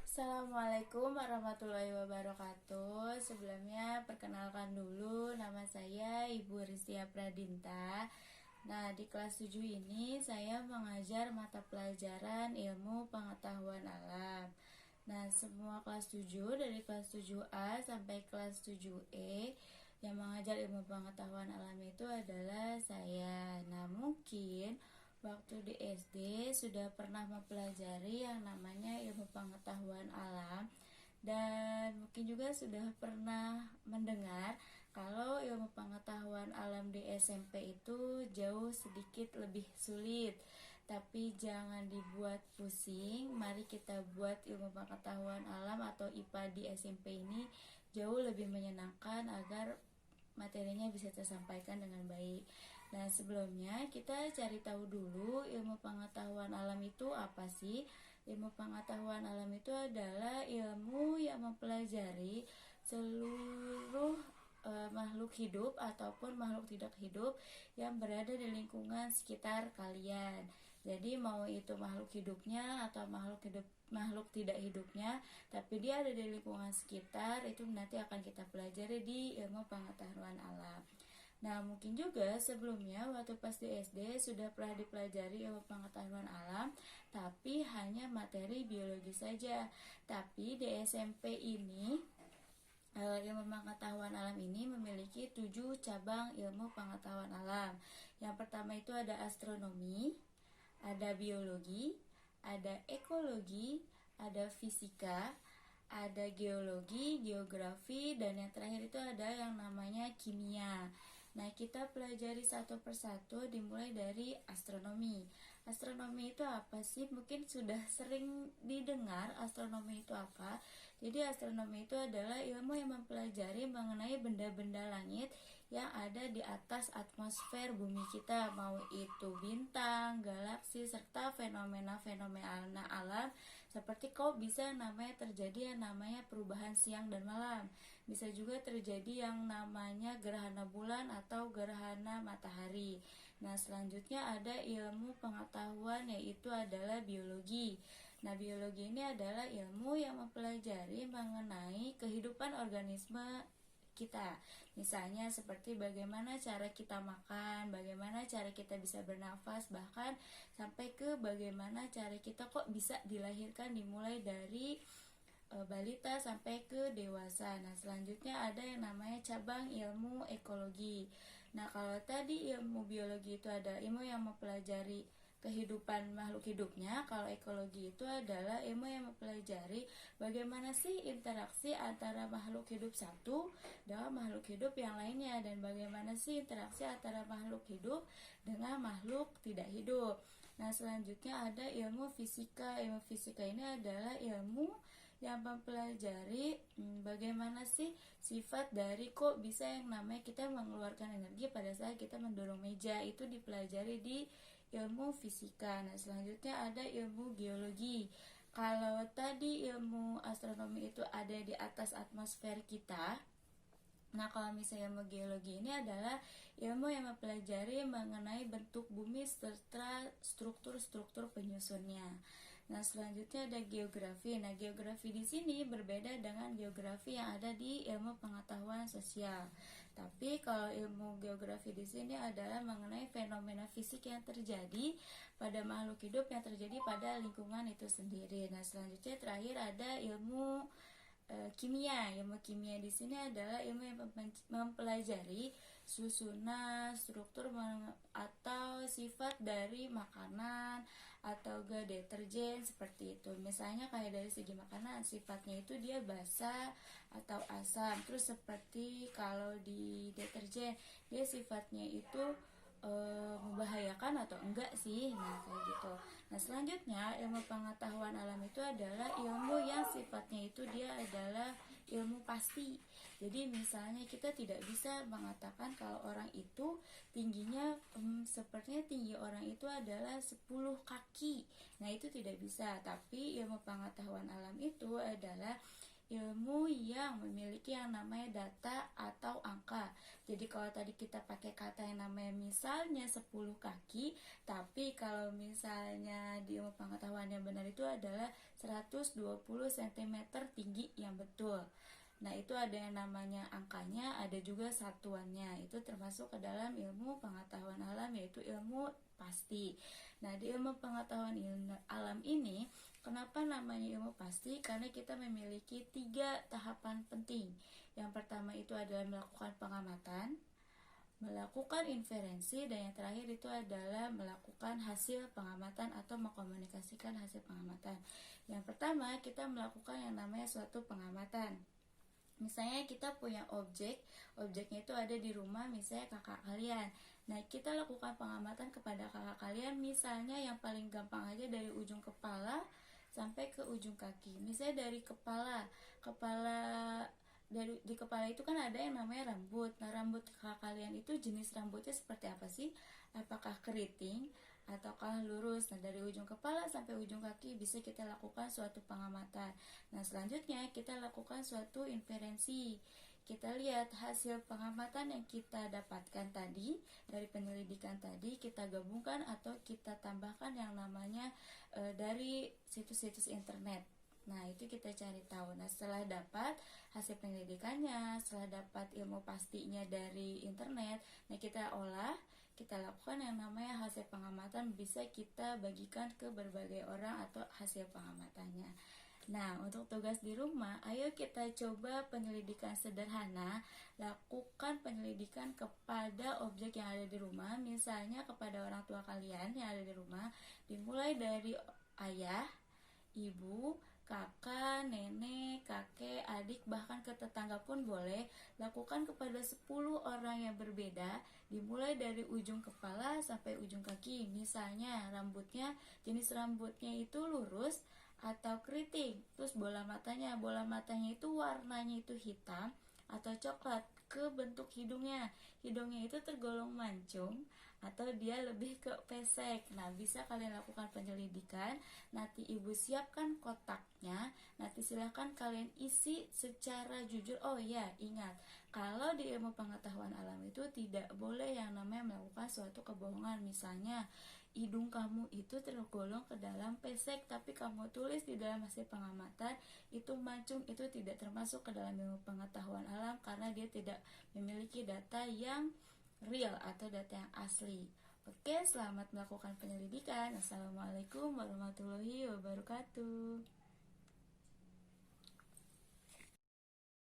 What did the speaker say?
Assalamualaikum warahmatullahi wabarakatuh. Sebelumnya perkenalkan dulu, nama saya Ibu Ristia Pradinta. Nah, di kelas 7 ini saya mengajar mata pelajaran ilmu pengetahuan alam. Nah, semua kelas 7 dari kelas 7A sampai kelas 7E yang mengajar ilmu pengetahuan alam itu adalah saya. Nah, mungkin waktu di SD sudah pernah mempelajari yang namanya ilmu pengetahuan alam, dan mungkin juga sudah pernah mendengar kalau ilmu pengetahuan alam di SMP itu jauh sedikit lebih sulit. Tapi jangan dibuat pusing, mari kita buat ilmu pengetahuan alam atau IPA di SMP ini jauh lebih menyenangkan agar materinya bisa tersampaikan dengan baik. Nah, sebelumnya kita cari tahu dulu ilmu pengetahuan alam itu apa sih? Ilmu pengetahuan alam itu adalah ilmu yang mempelajari seluruh makhluk hidup ataupun makhluk tidak hidup yang berada di lingkungan sekitar kalian. Jadi mau itu makhluk hidupnya atau makhluk tidak hidupnya, tapi dia ada di lingkungan sekitar, itu nanti akan kita pelajari di ilmu pengetahuan alam. Nah, mungkin juga sebelumnya waktu pas di SD sudah pernah dipelajari ilmu pengetahuan alam, tapi hanya materi biologi saja. Tapi di SMP ini ilmu pengetahuan alam ini memiliki 7 cabang ilmu pengetahuan alam. Yang pertama itu ada astronomi, ada biologi, ada ekologi, ada fisika, ada geologi, geografi, dan yang terakhir itu ada yang namanya kimia. Nah, kita pelajari satu persatu dimulai dari astronomi. Astronomi itu apa sih? Mungkin sudah sering didengar astronomi itu apa. Jadi astronomi itu adalah ilmu yang mempelajari mengenai benda-benda langit yang ada di atas atmosfer bumi kita, mau itu bintang, galaksi, serta fenomena-fenomena alam seperti kok bisa namanya terjadi yang namanya perubahan siang dan malam. Bisa juga terjadi yang namanya gerhana bulan atau gerhana matahari. Nah, selanjutnya ada ilmu pengetahuan yaitu adalah biologi. Nah, biologi ini adalah ilmu yang mempelajari mengenai kehidupan organisme kita. Misalnya seperti bagaimana cara kita makan, bagaimana cara kita bisa bernafas, bahkan sampai ke bagaimana cara kita kok bisa dilahirkan dimulai dari balita sampai ke dewasa. Nah, selanjutnya ada yang namanya cabang ilmu ekologi. Nah, kalau tadi ilmu biologi itu ada ilmu yang mempelajari kehidupan makhluk hidupnya, kalau ekologi itu adalah ilmu yang mempelajari bagaimana sih interaksi antara makhluk hidup satu dengan makhluk hidup yang lainnya, dan bagaimana sih interaksi antara makhluk hidup dengan makhluk tidak hidup. Nah, selanjutnya ada ilmu fisika. Ilmu fisika ini adalah ilmu yang mempelajari bagaimana sih sifat dari kok bisa yang namanya kita mengeluarkan energi pada saat kita mendorong meja, itu dipelajari di ilmu fisika. Nah, selanjutnya ada ilmu geologi. Kalau tadi ilmu astronomi itu ada di atas atmosfer kita, nah kalau misalnya ilmu geologi ini adalah ilmu yang mempelajari mengenai bentuk bumi serta struktur-struktur penyusunnya. Nah, selanjutnya ada geografi. Nah, geografi di sini berbeda dengan geografi yang ada di ilmu pengetahuan sosial. Tapi kalau ilmu geografi di sini adalah mengenai fenomena fisik yang terjadi pada makhluk hidup yang terjadi pada lingkungan itu sendiri. Nah, selanjutnya terakhir ada ilmu kimia. Ilmu kimia di sini adalah ilmu yang mempelajari susunan, struktur atau sifat dari makanan atau deterjen seperti itu. Misalnya kayak dari segi makanan, sifatnya itu dia basa atau asam. Terus seperti kalau di deterjen, dia sifatnya itu membahayakan atau enggak sih. Nah, kayak gitu. Nah, selanjutnya ilmu pengetahuan alam itu adalah ilmu yang sifatnya itu dia adalah ilmu pasti. Jadi misalnya kita tidak bisa mengatakan kalau orang itu tingginya sepertinya tinggi orang itu adalah 10 kaki. Nah, itu tidak bisa. Tapi ilmu pengetahuan alam itu adalah ilmu yang memiliki yang namanya data atau angka. Jadi kalau tadi kita pakai kata yang namanya misalnya 10 kaki, tapi kalau misalnya di ilmu pengetahuan yang benar itu adalah 120 cm tinggi yang betul. Nah, itu ada yang namanya angkanya, ada juga satuannya. Itu termasuk ke dalam ilmu pengetahuan alam, yaitu ilmu pasti. Nah, di ilmu pengetahuan alam ini, kenapa namanya ilmu pasti? Karena kita memiliki 3 tahapan penting. Yang pertama itu adalah melakukan pengamatan, melakukan inferensi, dan yang terakhir itu adalah melakukan hasil pengamatan atau mengkomunikasikan hasil pengamatan. Yang pertama, kita melakukan yang namanya suatu pengamatan. Misalnya kita punya objeknya itu ada di rumah, misalnya kakak kalian. Nah, kita lakukan pengamatan kepada kakak kalian, misalnya yang paling gampang aja dari ujung kepala sampai ke ujung kaki. Misalnya dari di kepala itu kan ada yang namanya rambut. Nah, rambut kakak kalian itu jenis rambutnya seperti apa sih? Apakah keriting ataukah lurus? Nah, dari ujung kepala sampai ujung kaki bisa kita lakukan suatu pengamatan. Nah, selanjutnya kita lakukan suatu inferensi. Kita lihat hasil pengamatan yang kita dapatkan tadi dari penyelidikan tadi, kita gabungkan atau kita tambahkan yang namanya dari situs-situs internet. Nah, itu kita cari tahu. Nah, setelah dapat hasil penyelidikannya, setelah dapat ilmu pastinya dari internet, nah kita olah, kita lakukan yang namanya hasil pengamatan, bisa kita bagikan ke berbagai orang atau hasil pengamatannya. Nah, untuk tugas di rumah, ayo kita coba penyelidikan sederhana. Lakukan penyelidikan kepada objek yang ada di rumah, misalnya kepada orang tua kalian yang ada di rumah, dimulai dari ayah, ibu, kakak, nenek, kakek, adik, bahkan ke tetangga pun boleh. Lakukan kepada 10 orang yang berbeda, dimulai dari ujung kepala sampai ujung kaki. Misalnya jenis rambutnya itu lurus atau keriting. Terus bola matanya itu warnanya itu hitam atau coklat. Ke bentuk hidungnya itu tergolong mancung atau dia lebih ke pesek. Nah, bisa kalian lakukan penyelidikan. Nanti ibu siapkan kotaknya, nanti silahkan kalian isi secara jujur. Oh ya, ingat, kalau di ilmu pengetahuan alam itu tidak boleh yang namanya melakukan suatu kebohongan. Misalnya hidung kamu itu tergolong ke dalam pesek, tapi kamu tulis di dalam hasil pengamatan itu mancung, itu tidak termasuk ke dalam ilmu pengetahuan alam karena dia tidak memiliki data yang real atau data yang asli. Oke, selamat melakukan penyelidikan. Assalamualaikum warahmatullahi wabarakatuh.